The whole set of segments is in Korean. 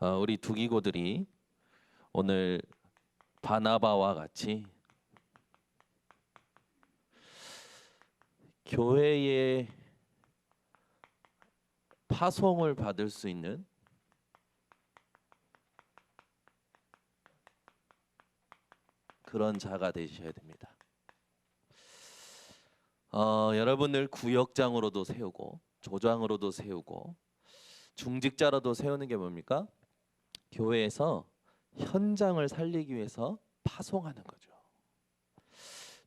우리 두기고들이 오늘 바나바와 같이 교회의 파송을 받을 수 있는 그런 자가 되셔야 됩니다. 여러분을 구역장으로도 세우고 조장으로도 세우고 중직자로도 세우는 게 뭡니까? 교회에서 현장을 살리기 위해서 파송하는 거죠.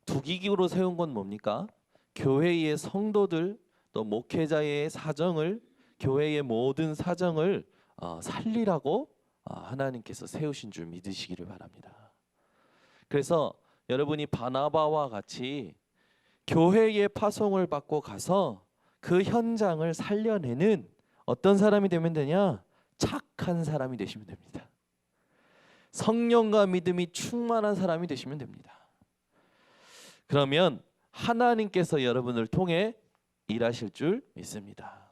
두기고로 세운 건 뭡니까? 교회의 성도들 또 목회자의 사정을 교회의 모든 사정을 살리라고 하나님께서 세우신 줄 믿으시기를 바랍니다. 그래서 여러분이 바나바와 같이 교회의 파송을 받고 가서 그 현장을 살려내는 어떤 사람이 되면 되냐? 착한 사람이 되시면 됩니다. 성령과 믿음이 충만한 사람이 되시면 됩니다. 그러면 하나님께서 여러분을 통해 일하실 줄 믿습니다.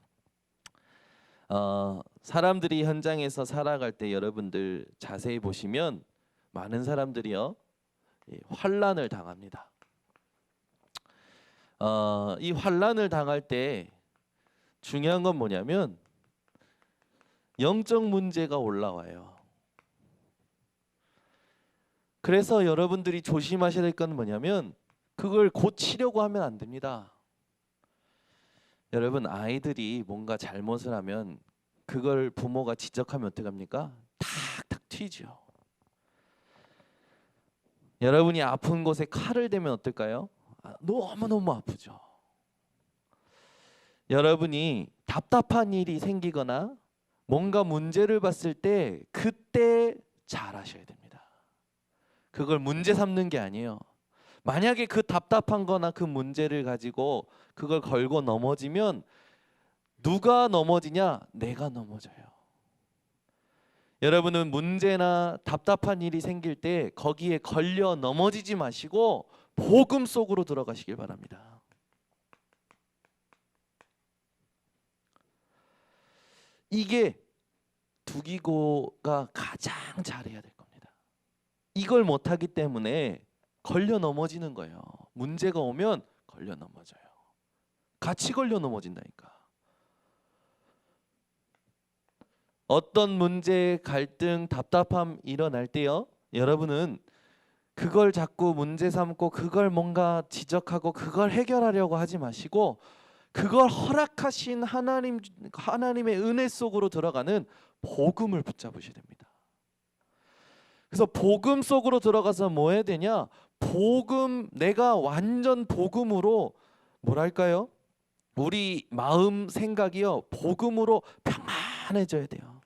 사람들이 현장에서 살아갈 때 여러분들 자세히 보시면 많은 사람들이요 환난을 당합니다. 이 환난을 당할 때 중요한 건 뭐냐면 영적 문제가 올라와요. 그래서 여러분들이 조심하셔야 될 건 뭐냐면 그걸 고치려고 하면 안 됩니다. 여러분 아이들이 뭔가 잘못을 하면 그걸 부모가 지적하면 어떡합니까? 탁탁 튀죠. 여러분이 아픈 곳에 칼을 대면 어떨까요? 너무너무 아프죠. 여러분이 답답한 일이 생기거나 뭔가 문제를 봤을 때 그때 잘하셔야 됩니다. 그걸 문제 삼는 게 아니에요. 만약에 그 답답한 거나 그 문제를 가지고 그걸 걸고 넘어지면 누가 넘어지냐? 내가 넘어져요. 여러분은 문제나 답답한 일이 생길 때 거기에 걸려 넘어지지 마시고 복음 속으로 들어가시길 바랍니다. 이게 두기고가 가장 잘해야 될 겁니다. 이걸 못하기 때문에 걸려 넘어지는 거예요. 문제가 오면 걸려 넘어져요. 같이 걸려 넘어진다니까. 어떤 문제, 갈등, 답답함 일어날 때요, 여러분은 그걸 자꾸 문제 삼고 그걸 뭔가 지적하고 그걸 해결하려고 하지 마시고 그걸 허락하신 하나님의 은혜 속으로 들어가는 복음을 붙잡으셔야 됩니다. 그래서 복음 속으로 들어가서 뭐 해야 되냐? 복음, 내가 완전 복음으로 뭐랄까요? 우리 마음 생각이요 복음으로 평안해져야 돼요.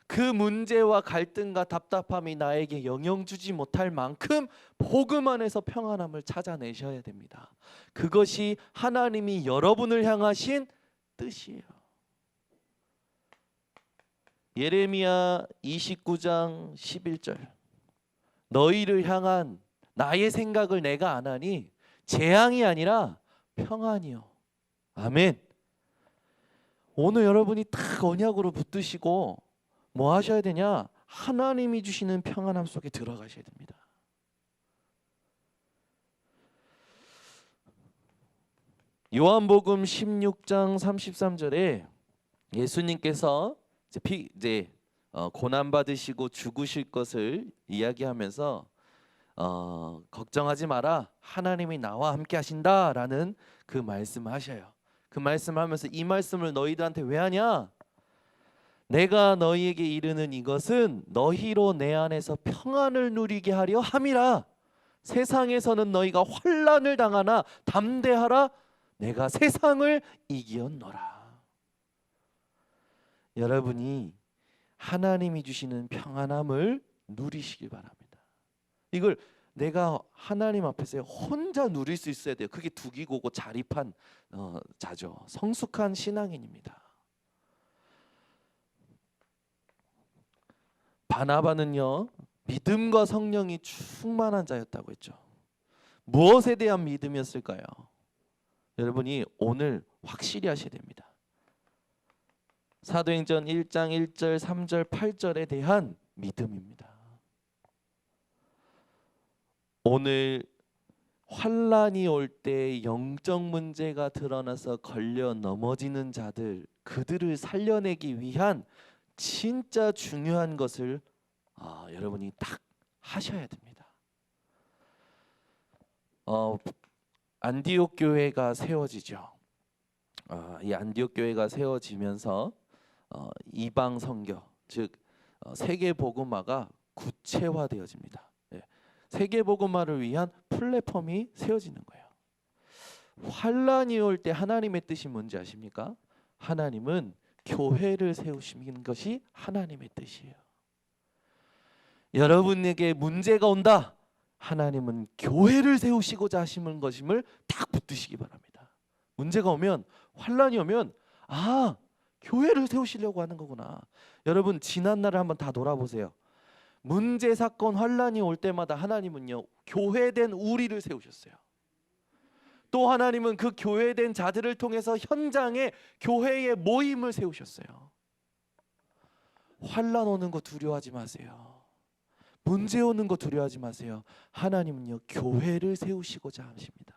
그 문제와 갈등과 답답함이 나에게 영향 주지 못할 만큼 복음 안에서 평안함을 찾아내셔야 됩니다. 그것이 하나님이 여러분을 향하신 뜻이에요. 예레미야 29장 11절 너희를 향한 나의 생각을 내가 안 하니 재앙이 아니라 평안이요. 아멘. 오늘 여러분이 딱 언약으로 붙드시고 뭐 하셔야 되냐? 하나님이 주시는 평안함 속에 들어가셔야 됩니다. 요한복음 16장 33절에 예수님께서 이제 고난 받으시고 죽으실 것을 이야기하면서 걱정하지 마라. 하나님이 나와 함께 하신다라는 그 말씀하셔요. 그 말씀하면서 이 말씀을 너희들한테 왜 하냐? 내가 너희에게 이르는 이것은 너희로 내 안에서 평안을 누리게 하려 함이라. 세상에서는 너희가 환난을 당하나 담대하라. 내가 세상을 이기었노라. 여러분이 하나님이 주시는 평안함을 누리시길 바랍니다. 이걸 내가 하나님 앞에서 혼자 누릴 수 있어야 돼요. 그게 두기고고 자립한 자죠. 성숙한 신앙인입니다. 바나바는요 믿음과 성령이 충만한 자였다고 했죠. 무엇에 대한 믿음이었을까요? 여러분이 오늘 확실히 하셔야 됩니다. 사도행전 1장 1절 3절 8절에 대한 믿음입니다. 오늘 환란이 올 때 영적 문제가 드러나서 걸려 넘어지는 자들, 그들을 살려내기 위한 진짜 중요한 것을 여러분이 딱 하셔야 됩니다. 안디옥 교회가 세워지죠. 이 안디옥 교회가 세워지면서 이방 선교, 즉 세계 복음화가 구체화되어집니다. 세계 복음화를 위한 플랫폼이 세워지는 거예요. 환란이 올 때 하나님의 뜻이 뭔지 아십니까? 하나님은 교회를 세우시는 것이 하나님의 뜻이에요. 여러분에게 문제가 온다. 하나님은 교회를 세우시고자 하시는 것임을 딱 붙드시기 바랍니다. 문제가 오면, 환란이 오면 교회를 세우시려고 하는 거구나. 여러분 지난 날을 한번 다 돌아보세요. 문제, 사건, 환란이 올 때마다 하나님은요 교회된 우리를 세우셨어요. 또 하나님은 그 교회된 자들을 통해서 현장에 교회의 모임을 세우셨어요. 환란 오는 거 두려워하지 마세요. 문제 오는 거 두려워하지 마세요. 하나님은요 교회를 세우시고자 하십니다.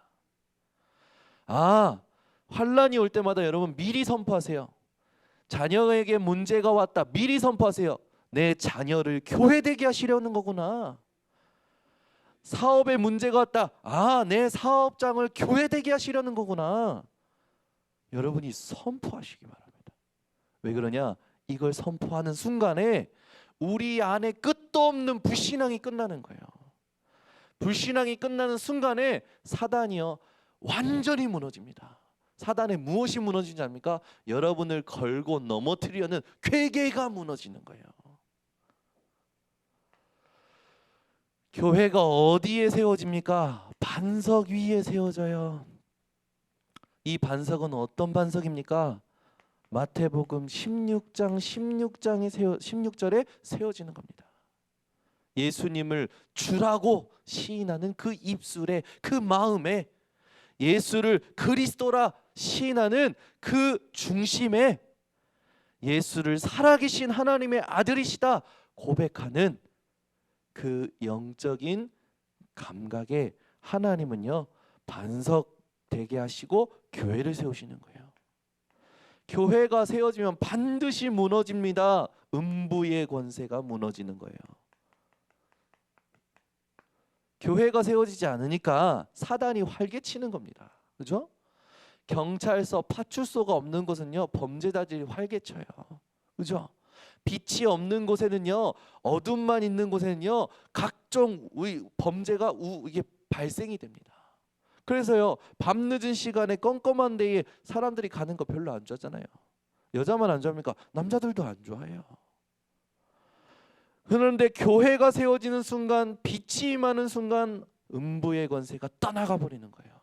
환란이 올 때마다 여러분 미리 선포하세요. 자녀에게 문제가 왔다. 미리 선포하세요. 내 자녀를 교회되게 하시려는 거구나. 사업에 문제가 왔다. 내 사업장을 교회되게 하시려는 거구나. 여러분이 선포하시기 바랍니다. 왜 그러냐? 이걸 선포하는 순간에 우리 안에 끝도 없는 불신앙이 끝나는 거예요. 불신앙이 끝나는 순간에 사단이요 완전히 무너집니다. 사단의 무엇이 무너지지 않습니까? 여러분을 걸고 넘어뜨리려는 궤계가 무너지는 거예요. 교회가 어디에 세워집니까? 반석 위에 세워져요. 이 반석은 어떤 반석입니까? 마태복음 16장 16절에 세워지는 겁니다. 예수님을 주라고 시인하는 그 입술에, 그 마음에, 예수를 그리스도라 시인하는 그 중심에 예수를 살아계신 하나님의 아들이시다 고백하는 그 영적인 감각에 하나님은요 반석 되게 하시고 교회를 세우시는 거예요. 교회가 세워지면 반드시 무너집니다. 음부의 권세가 무너지는 거예요. 교회가 세워지지 않으니까 사단이 활개치는 겁니다. 그죠? 경찰서, 파출소가 없는 곳은요 범죄자들이 활개쳐요. 그죠? 빛이 없는 곳에는요, 어둠만 있는 곳에는요 각종 범죄가 이게 발생이 됩니다. 그래서요 밤늦은 시간에 껌껌한 데에 사람들이 가는 거 별로 안 좋아하잖아요. 여자만 안 좋아합니까? 남자들도 안 좋아해요. 그런데 교회가 세워지는 순간, 빛이 임하는 순간 음부의 권세가 떠나가 버리는 거예요.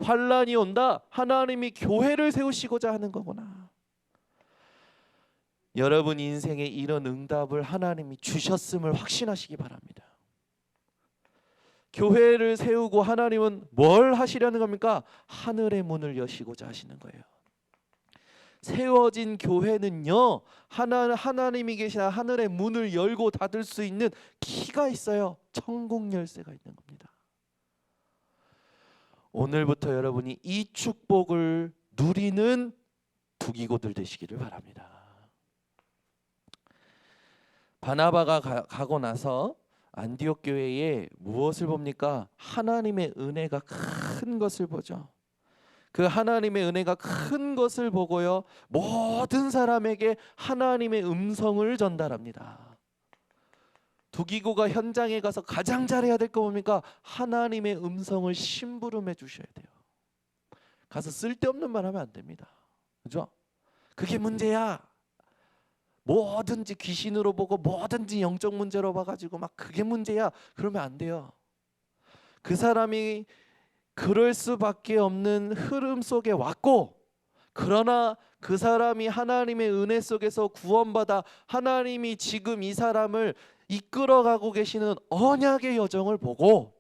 환란이 온다. 하나님이 교회를 세우시고자 하는 거구나. 여러분 인생에 이런 응답을 하나님이 주셨음을 확신하시기 바랍니다. 교회를 세우고 하나님은 뭘 하시려는 겁니까? 하늘의 문을 여시고자 하시는 거예요. 세워진 교회는요 하나님이 계신 하늘의 문을 열고 닫을 수 있는 키가 있어요. 천국 열쇠가 있는 겁니다. 오늘부터 여러분이 이 축복을 누리는 두기고들 되시기를 바랍니다. 바나바가 가고 나서 안디옥 교회에 무엇을 봅니까? 하나님의 은혜가 큰 것을 보죠. 그 하나님의 은혜가 큰 것을 보고요 모든 사람에게 하나님의 음성을 전달합니다. 두기고가 현장에 가서 가장 잘해야 될 거 뭡니까? 하나님의 음성을 심부름해 주셔야 돼요. 가서 쓸데없는 말 하면 안 됩니다. 그죠? 그게 문제야. 뭐든지 귀신으로 보고 뭐든지 영적 문제로 봐가지고 막 그게 문제야 그러면 안 돼요. 그 사람이 그럴 수밖에 없는 흐름 속에 왔고, 그러나 그 사람이 하나님의 은혜 속에서 구원받아 하나님이 지금 이 사람을 이끌어가고 계시는 언약의 여정을 보고,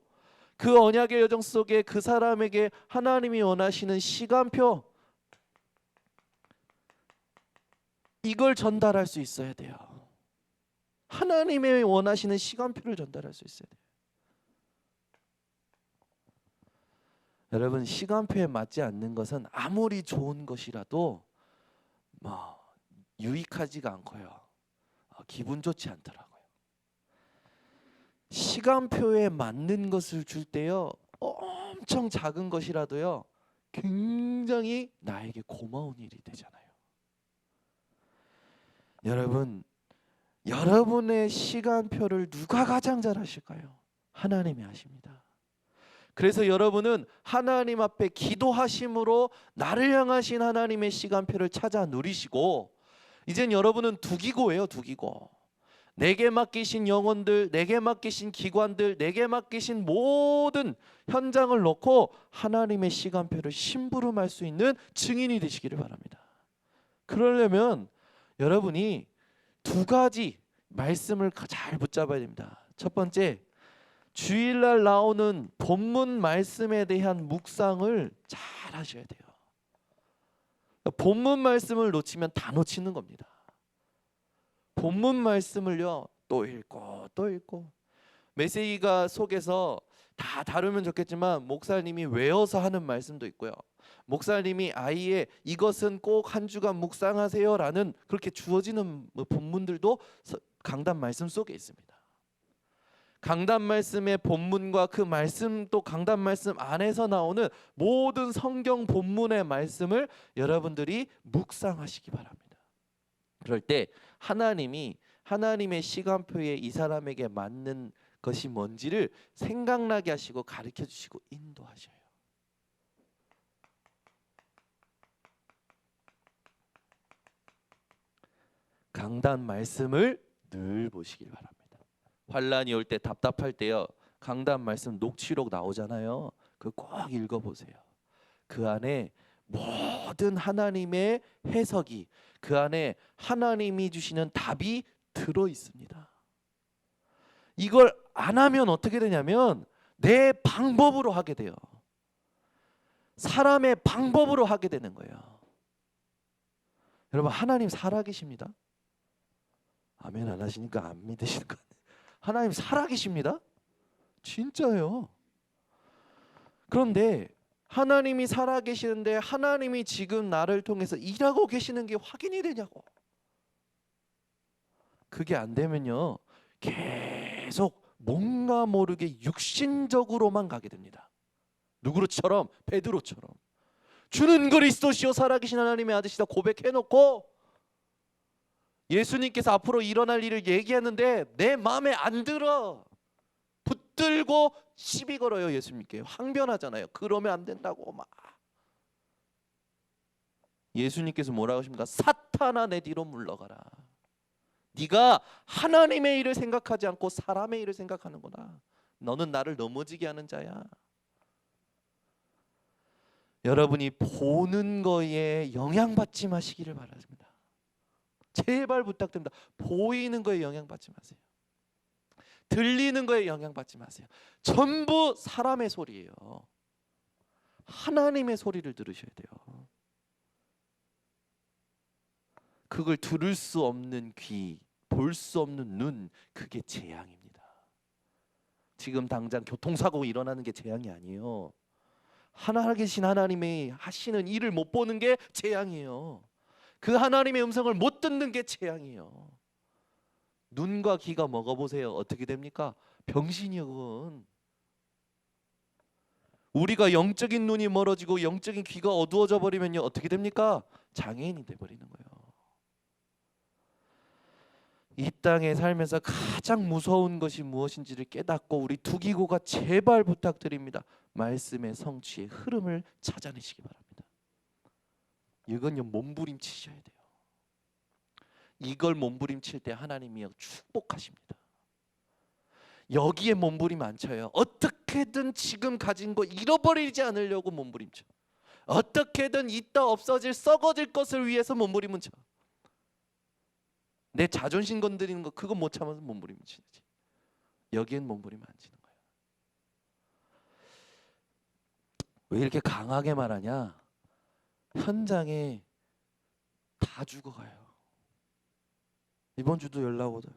그 언약의 여정 속에 그 사람에게 하나님이 원하시는 시간표, 이걸 전달할 수 있어야 돼요. 하나님의 원하시는 시간표를 전달할 수 있어야 돼요. 여러분, 시간표에 맞지 않는 것은 아무리 좋은 것이라도 유익하지가 않고요. 기분 좋지 않더라고요. 시간표에 맞는 것을 줄 때요, 엄청 작은 것이라도요, 굉장히 나에게 고마운 일이 되잖아요. 여러분, 여러분의 시간표를 누가 가장 잘 하실까요? 하나님이 하십니다. 그래서 여러분은 하나님 앞에 기도하심으로 나를 향하신 하나님의 시간표를 찾아 누리시고, 이젠 여러분은 두기고예요. 두기고. 내게 맡기신 영혼들, 내게 맡기신 기관들, 내게 맡기신 모든 현장을 놓고 하나님의 시간표를 심부름할 수 있는 증인이 되시기를 바랍니다. 그러려면 여러분이 두 가지 말씀을 잘 붙잡아야 됩니다. 첫 번째, 주일날 나오는 본문 말씀에 대한 묵상을 잘 하셔야 돼요. 본문 말씀을 놓치면 다 놓치는 겁니다. 본문 말씀을요, 또 읽고 또 읽고. 메시지가 속에서 다 다루면 좋겠지만 목사님이 외워서 하는 말씀도 있고요. 목사님이 아예 이것은 꼭 한 주간 묵상하세요라는 그렇게 주어지는 본문들도 강단 말씀 속에 있습니다. 강단 말씀의 본문과 그 말씀 또 강단 말씀 안에서 나오는 모든 성경 본문의 말씀을 여러분들이 묵상하시기 바랍니다. 그럴 때 하나님의 시간표에 이 사람에게 맞는 것이 뭔지를 생각나게 하시고 가르쳐 주시고 인도하셔요. 강단 말씀을 늘 보시길 바랍니다. 환란이 올 때 답답할 때요, 강단 말씀 녹취록 나오잖아요. 그거 꼭 읽어보세요. 그 안에 모든 하나님의 해석이, 그 안에 하나님이 주시는 답이 들어 있습니다. 이걸 안 하면 어떻게 되냐면 내 방법으로 하게 돼요. 사람의 방법으로 하게 되는 거예요. 여러분, 하나님 살아계십니다. 아멘 안 하시니까 안 믿으시는 거 아니에요. 하나님 살아계십니다. 진짜요. 그런데 하나님이 살아계시는데 하나님이 지금 나를 통해서 일하고 계시는 게 확인이 되냐고. 그게 안 되면요, 계속 뭔가 모르게 육신적으로만 가게 됩니다. 누구처럼? 베드로처럼. 주는 그리스도시요 살아계신 하나님의 아들이다 고백해놓고 예수님께서 앞으로 일어날 일을 얘기하는데 내 마음에 안 들어. 붙들고 시비 걸어요. 예수님께 항변하잖아요. 그러면 안 된다고 막. 예수님께서 뭐라고 하십니까? 사탄아 내 뒤로 물러가라. 네가 하나님의 일을 생각하지 않고 사람의 일을 생각하는구나. 너는 나를 넘어지게 하는 자야. 여러분이 보는 거에 영향받지 마시기를 바랍니다. 제발 부탁드립니다. 보이는 거에 영향받지 마세요. 들리는 거에 영향받지 마세요. 전부 사람의 소리예요. 하나님의 소리를 들으셔야 돼요. 그걸 들을 수 없는 귀, 볼 수 없는 눈, 그게 재앙입니다. 지금 당장 교통사고 일어나는 게 재앙이 아니에요. 하나 계신 하나님이 하시는 일을 못 보는 게 재앙이에요. 그 하나님의 음성을 못 듣는 게 재앙이에요. 눈과 귀가 먹어보세요. 어떻게 됩니까? 병신이요 그건. 우리가 영적인 눈이 멀어지고 영적인 귀가 어두워져 버리면요 어떻게 됩니까? 장애인이 돼버리는 거예요. 이 땅에 살면서 가장 무서운 것이 무엇인지를 깨닫고 우리 두기고가 제발 부탁드립니다. 말씀의 성취의 흐름을 찾아내시기 바랍니다. 이건요 몸부림치셔야 돼요. 이걸 몸부림칠 때 하나님이 축복하십니다. 여기에 몸부림 안 쳐요. 어떻게든 지금 가진 거 잃어버리지 않으려고 몸부림쳐. 어떻게든 있다 없어질 썩어질 것을 위해서 몸부림은 쳐. 내 자존심 건드리는 거 그거 못 참아서 몸부림 치지. 여기엔 몸부림 안 치는 거예요. 왜 이렇게 강하게 말하냐? 현장에 다 죽어가요. 이번 주도 연락 오더.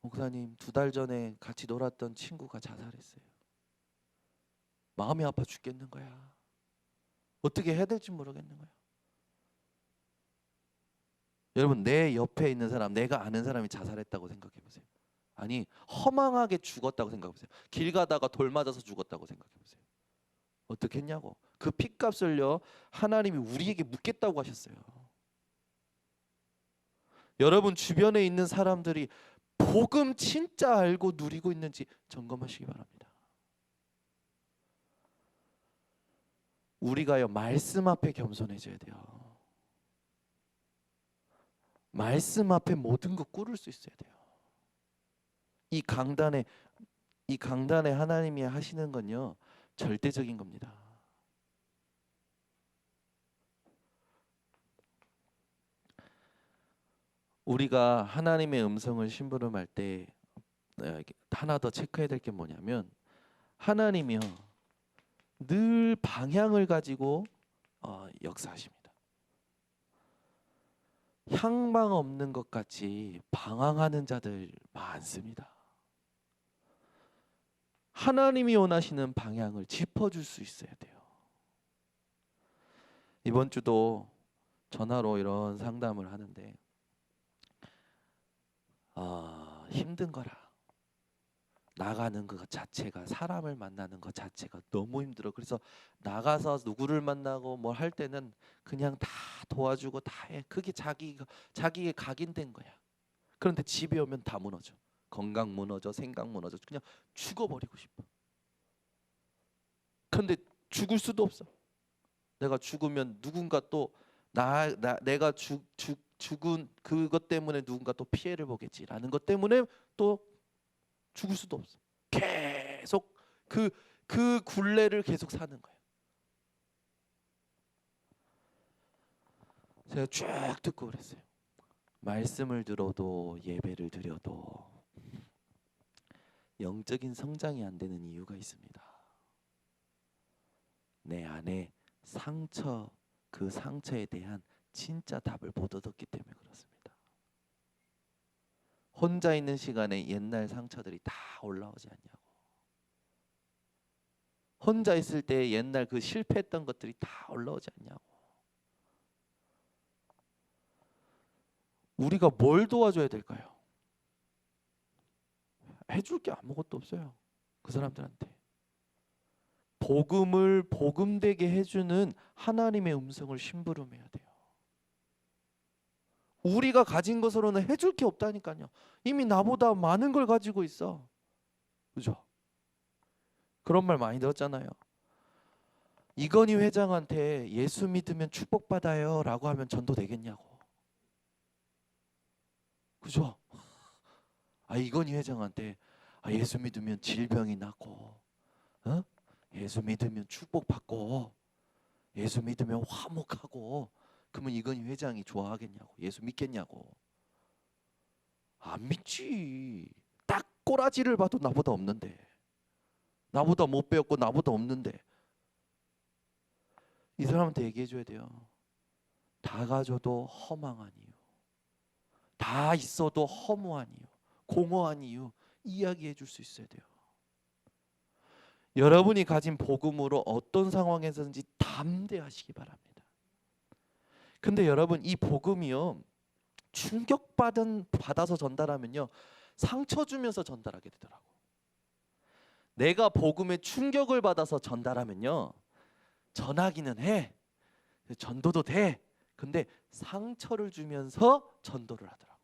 목사님, 2달 전에 같이 놀았던 친구가 자살했어요. 마음이 아파 죽겠는 거야. 어떻게 해야 될지 모르겠는 거야. 여러분, 내 옆에 있는 사람, 내가 아는 사람이 자살했다고 생각해 보세요. 아니, 허망하게 죽었다고 생각해 보세요. 길 가다가 돌 맞아서 죽었다고 생각해 보세요. 어떻게 했냐고. 그 핏값을요, 하나님이 우리에게 묻겠다고 하셨어요. 여러분 주변에 있는 사람들이 복음 진짜 알고 누리고 있는지 점검하시기 바랍니다. 우리가요, 말씀 앞에 겸손해져야 돼요. 말씀 앞에 모든 거 꿇을 수 있어야 돼요. 이 강단에 하나님이 하시는 건요, 절대적인 겁니다. 우리가 하나님의 음성을 심부름할 때 하나 더 체크해야 될 게 뭐냐면, 하나님이요 늘 방향을 가지고 역사하십니다. 향방 없는 것 같이 방황하는 자들 많습니다. 하나님이 원하시는 방향을 짚어줄 수 있어야 돼요. 이번 주도 전화로 이런 상담을 하는데, 힘든 거라. 나가는 것 자체가, 사람을 만나는 것 자체가 너무 힘들어. 그래서 나가서 누구를 만나고 뭘 할 때는 그냥 다 도와주고 다 해. 그게 자기의 각인된 거야. 그런데 집에 오면 다 무너져. 건강 무너져, 생각 무너져. 그냥 죽어버리고 싶어. 그런데 죽을 수도 없어. 내가 죽으면 누군가 또 내가 죽은 그것 때문에 누군가 또 피해를 보겠지라는 것 때문에 또 죽을 수도 없어. 계속 그 굴레를 계속 사는 거예요. 제가 쭉 듣고 그랬어요. 말씀을 들어도 예배를 드려도 영적인 성장이 안 되는 이유가 있습니다. 내 안에 그 상처에 대한 진짜 답을 못 얻었기 때문에 그렇습니다. 혼자 있는 시간에 옛날 상처들이 다 올라오지 않냐고. 혼자 있을 때 옛날 그 실패했던 것들이 다 올라오지 않냐고. 우리가 뭘 도와줘야 될까요? 해줄 게 아무것도 없어요. 그 사람들한테. 복음을 복음되게 해주는 하나님의 음성을 심부름해야 돼요. 우리가 가진 것으로는 해줄 게 없다니까요. 이미 나보다 많은 걸 가지고 있어. 그죠? 그런 말 많이 들었잖아요. 이건희 회장한테 예수 믿으면 축복받아요 라고 하면 전도 되겠냐고. 그죠? 이건희 회장한테 예수 믿으면 질병이 낫고, 예수 믿으면 축복받고, 예수 믿으면 화목하고, 그러면 이건희 회장이 좋아하겠냐고. 예수 믿겠냐고. 안 믿지. 딱 꼬라지를 봐도 나보다 없는데, 나보다 못 배웠고 나보다 없는데, 이 사람한테 얘기해 줘야 돼요. 다 가져도 허망한 이유, 다 있어도 허무한 이유, 공허한 이유 이야기해 줄 수 있어야 돼요. 여러분이 가진 복음으로 어떤 상황에서든지 담대하시기 바랍니다. 근데 여러분, 이 복음이요, 받아서 전달하면요, 상처 주면서 전달하게 되더라고. 내가 복음에 충격을 받아서 전달하면요, 전하기는 해, 전도도 돼. 근데 상처를 주면서 전도를 하더라고.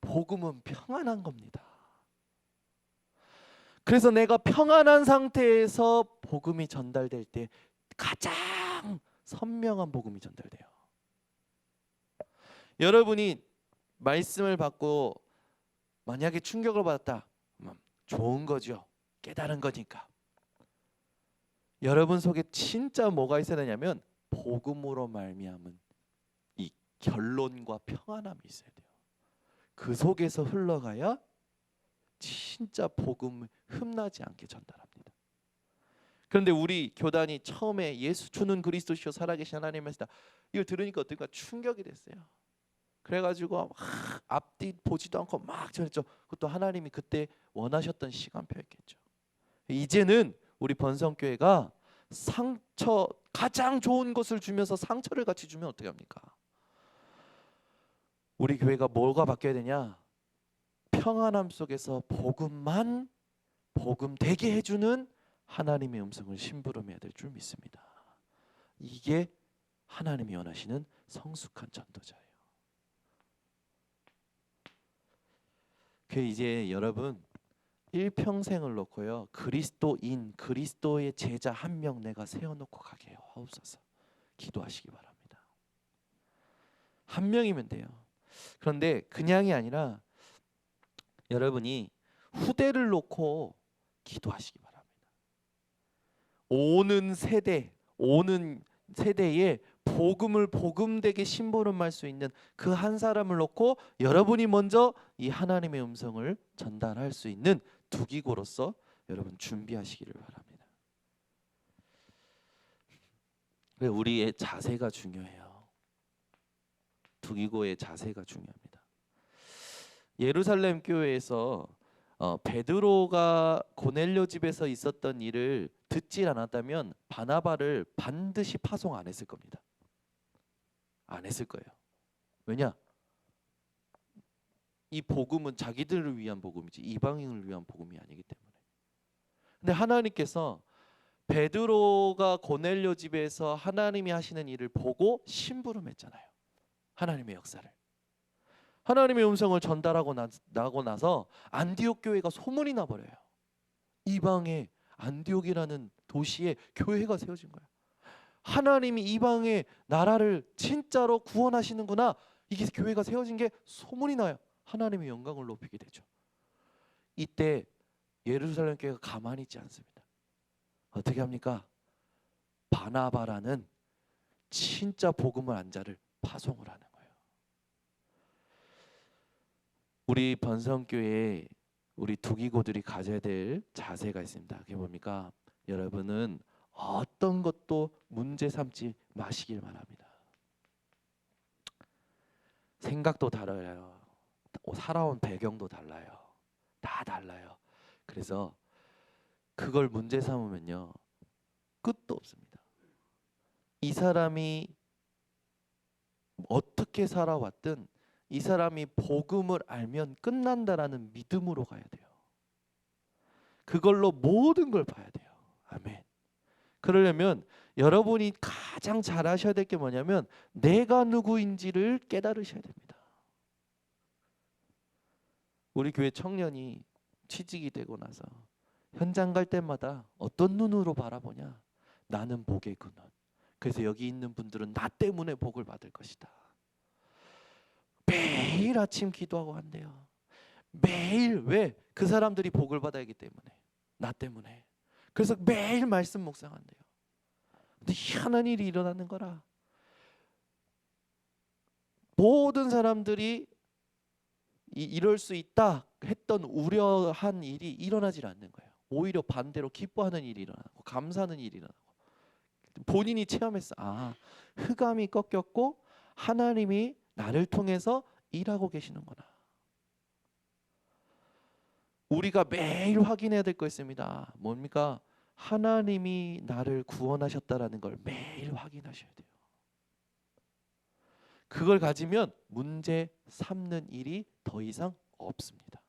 복음은 평안한 겁니다. 그래서 내가 평안한 상태에서 복음이 전달될 때 가장 선명한 복음이 전달돼요. 여러분이 말씀을 받고 만약에 충격을 받았다, 좋은 거죠. 깨달은 거니까. 여러분 속에 진짜 뭐가 있어야 되냐면, 복음으로 말미암은 이 결론과 평안함이 있어야 돼요. 그 속에서 흘러가야 진짜 복음을 흠나지 않게 전달합니다. 그런데 우리 교단이 처음에 예수 주는 그리스도시요 살아계신 하나님의 말씀, 이걸 들으니까 어떨까? 충격이 됐어요. 그래가지고 막 앞뒤 보지도 않고 막 전했죠. 그것도 하나님이 그때 원하셨던 시간표였겠죠. 이제는 우리 번성교회가 상처, 가장 좋은 것을 주면서 상처를 같이 주면 어떻게 합니까? 우리 교회가 뭐가 바뀌어야 되냐? 평안함 속에서 복음만 복음 되게 해주는 하나님의 음성을 심부름해야 될 줄 믿습니다. 이게 하나님이 원하시는 성숙한 전도자예요. 그 이제 여러분 일평생을 놓고요, 그리스도인, 그리스도의 제자 한 명 내가 세워놓고 가게 하옵소서 기도하시기 바랍니다. 한 명이면 돼요. 그런데 그냥이 아니라 여러분이 후대를 놓고 기도하시기 바랍니다. 오는 세대에 복음을 복음되게 심부름할 수 있는 그 한 사람을 놓고 여러분이 먼저 이 하나님의 음성을 전달할 수 있는 두기고로서 여러분 준비하시기를 바랍니다. 우리의 자세가 중요해요. 두기고의 자세가 중요합니다. 예루살렘 교회에서 베드로가 고넬료 집에서 있었던 일을 듣지 않았다면 바나바를 반드시 파송 안 했을 겁니다. 안 했을 거예요. 왜냐? 이 복음은 자기들을 위한 복음이지 이방인을 위한 복음이 아니기 때문에. 근데 하나님께서 베드로가 고넬료 집에서 하나님이 하시는 일을 보고 심부름했잖아요. 하나님의 역사를. 하나님의 음성을 전달하고 나고 나서 안디옥 교회가 소문이 나버려요. 이방의 안디옥이라는 도시에 교회가 세워진 거예요. 하나님이 이방의 나라를 진짜로 구원하시는구나. 이게 교회가 세워진 게 소문이 나요. 하나님의 영광을 높이게 되죠. 이때 예루살렘 교회가 가만히 있지 않습니다. 어떻게 합니까? 바나바라는 진짜 복음을 안 자를 파송을 하는 거예요. 우리 번성교회에 우리 두기고들이 가져야 될 자세가 있습니다. 그게 뭡니까? 여러분은 어떤 것도 문제 삼지 마시길 바랍니다. 생각도 달라요. 살아온 배경도 달라요. 다 달라요. 그래서 그걸 문제 삼으면요, 끝도 없습니다. 이 사람이 어떻게 살아왔든 이 사람이 복음을 알면 끝난다라는 믿음으로 가야 돼요. 그걸로 모든 걸 봐야 돼요. 아멘. 그러려면 여러분이 가장 잘하셔야 될 게 뭐냐면 내가 누구인지를 깨달으셔야 됩니다. 우리 교회 청년이 취직이 되고 나서 현장 갈 때마다 어떤 눈으로 바라보냐? 나는 복의 근원. 그래서 여기 있는 분들은 나 때문에 복을 받을 것이다. 매일 아침 기도하고 한대요. 매일. 왜? 그 사람들이 복을 받아야 하기 때문에. 나 때문에. 그래서 매일 말씀 묵상한대요. 근데 희한한 일이 일어나는 거라. 모든 사람들이 이럴 수 있다 했던 우려한 일이 일어나질 않는 거예요. 오히려 반대로 기뻐하는 일이 일어나고 감사하는 일이 일어나고 본인이 체험했어. 아, 흑암이 꺾였고 하나님이 나를 통해서 일하고 계시는구나. 우리가 매일 확인해야 될 거 있습니다. 뭡니까? 하나님이 나를 구원하셨다라는 걸 매일 확인하셔야 돼요. 그걸 가지면 문제 삼는 일이 더 이상 없습니다.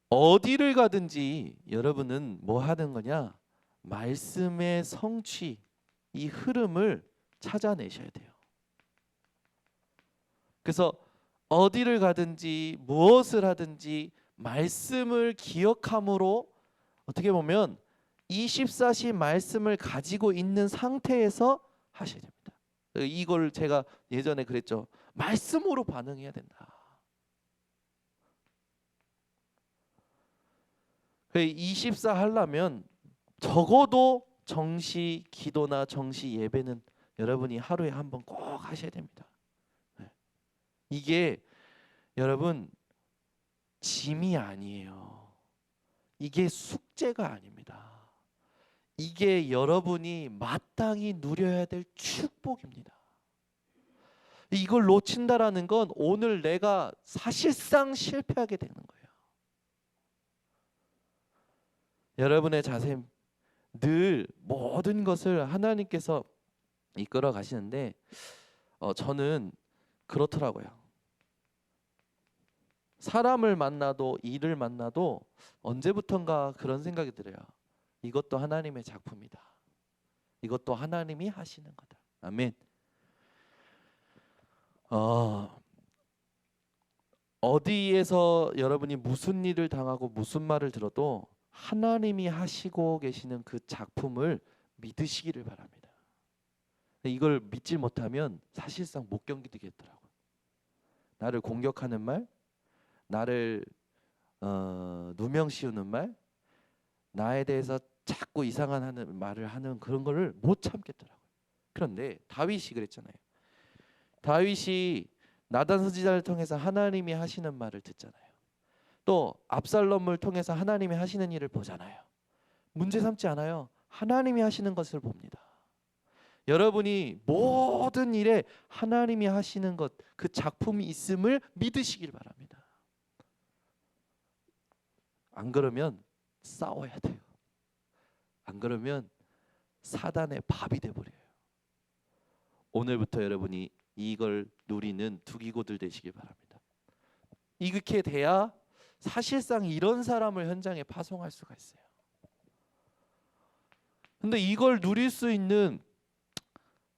어디를 가든지 여러분은 뭐 하는 거냐? 말씀의 성취, 이 흐름을 찾아내셔야 돼요. 그래서 어디를 가든지 무엇을 하든지 말씀을 기억함으로 어떻게 보면 24시 말씀을 가지고 있는 상태에서 하셔야 됩니다. 이걸 제가 예전에 그랬죠. 말씀으로 반응해야 된다. 24 하려면 적어도 정시 기도나 정시 예배는 여러분이 하루에 한 번 꼭 하셔야 됩니다. 이게 여러분 짐이 아니에요. 이게 숙제가 아닙니다. 이게 여러분이 마땅히 누려야 될 축복입니다. 이걸 놓친다라는 건 오늘 내가 사실상 실패하게 되는 거예요. 여러분의 자세, 늘 모든 것을 하나님께서 이끌어 가시는데 저는 그렇더라고요. 사람을 만나도 일을 만나도 언제부턴가 그런 생각이 들어요. 이것도 하나님의 작품이다. 이것도 하나님이 하시는 거다. 아멘. 어디에서 여러분이 무슨 일을 당하고 무슨 말을 들어도 하나님이 하시고 계시는 그 작품을 믿으시기를 바랍니다. 이걸 믿지 못하면 사실상 못 견디겠더라고요. 나를 공격하는 말, 나를 누명 씌우는 말, 나에 대해서 자꾸 이상한 말을 하는 그런 거를 못 참겠더라고요. 그런데 다윗이 그랬잖아요. 다윗이 나단 선지자를 통해서 하나님이 하시는 말을 듣잖아요. 또 압살롬을 통해서 하나님이 하시는 일을 보잖아요. 문제 삼지 않아요. 하나님이 하시는 것을 봅니다. 여러분이 모든 일에 하나님이 하시는 것, 그 작품이 있음을 믿으시길 바랍니다. 안 그러면 싸워야 돼요. 안 그러면 사단의 밥이 돼버려요. 오늘부터 여러분이 이걸 누리는 두기고들 되시길 바랍니다. 이렇게 돼야 사실상 이런 사람을 현장에 파송할 수가 있어요. 근데 이걸 누릴 수 있는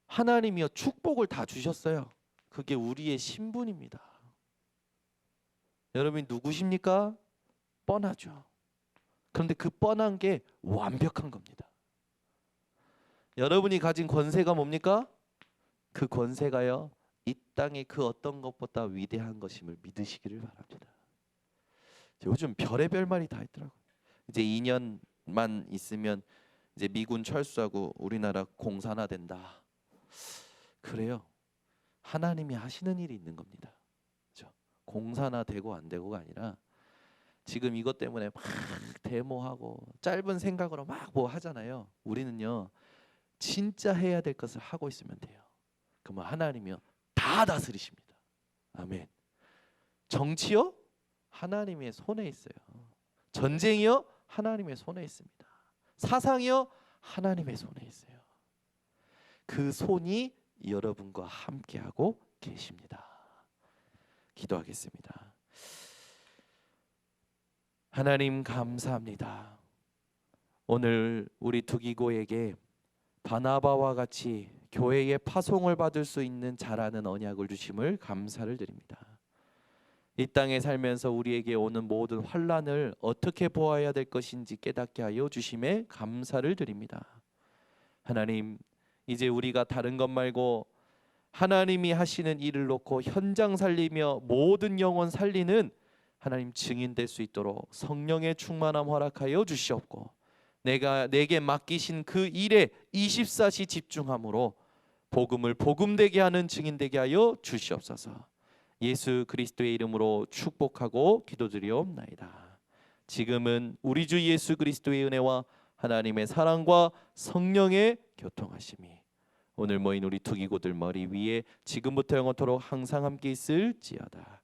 하나님이요 축복을 다 주셨어요. 그게 우리의 신분입니다. 여러분이 누구십니까? 뻔하죠. 그런데 그 뻔한 게 완벽한 겁니다. 여러분이 가진 권세가 뭡니까? 그 권세가요 이 땅의 그 어떤 것보다 위대한 것임을 믿으시기를 바랍니다. 요즘 별의별 말이 다 있더라고요. 이제 2년만 있으면 이제 미군 철수하고 우리나라 공산화된다. 그래요. 하나님이 하시는 일이 있는 겁니다. 그렇죠? 공산화되고 안 되고가 아니라 지금 이것 때문에 막 데모하고 짧은 생각으로 막 뭐 하잖아요. 우리는요 진짜 해야 될 것을 하고 있으면 돼요. 그러면 하나님이요 다 다스리십니다. 아멘. 정치요 하나님의 손에 있어요. 전쟁이요 하나님의 손에 있습니다. 사상이요 하나님의 손에 있어요. 그 손이 여러분과 함께하고 계십니다. 기도하겠습니다. 하나님 감사합니다. 오늘 우리 두기고에게 바나바와 같이 교회의 파송을 받을 수 있는 자라는 언약을 주심을 감사를 드립니다. 이 땅에 살면서 우리에게 오는 모든 환난을 어떻게 보아야 될 것인지 깨닫게 하여 주심에 감사를 드립니다. 하나님, 이제 우리가 다른 것 말고 하나님이 하시는 일을 놓고 현장 살리며 모든 영혼 살리는 하나님 증인 될 수 있도록 성령의 충만함 허락하여 주시옵고 내게 맡기신 그 일에 24시 집중함으로 복음을 복음되게 하는 증인 되게 하여 주시옵소서. 예수 그리스도의 이름으로 축복하고 기도드리옵나이다. 지금은 우리 주 예수 그리스도의 은혜와 하나님의 사랑과 성령의 교통하심이 오늘 모인 우리 두기고들 머리 위에 지금부터 영원토록 항상 함께 있을지어다.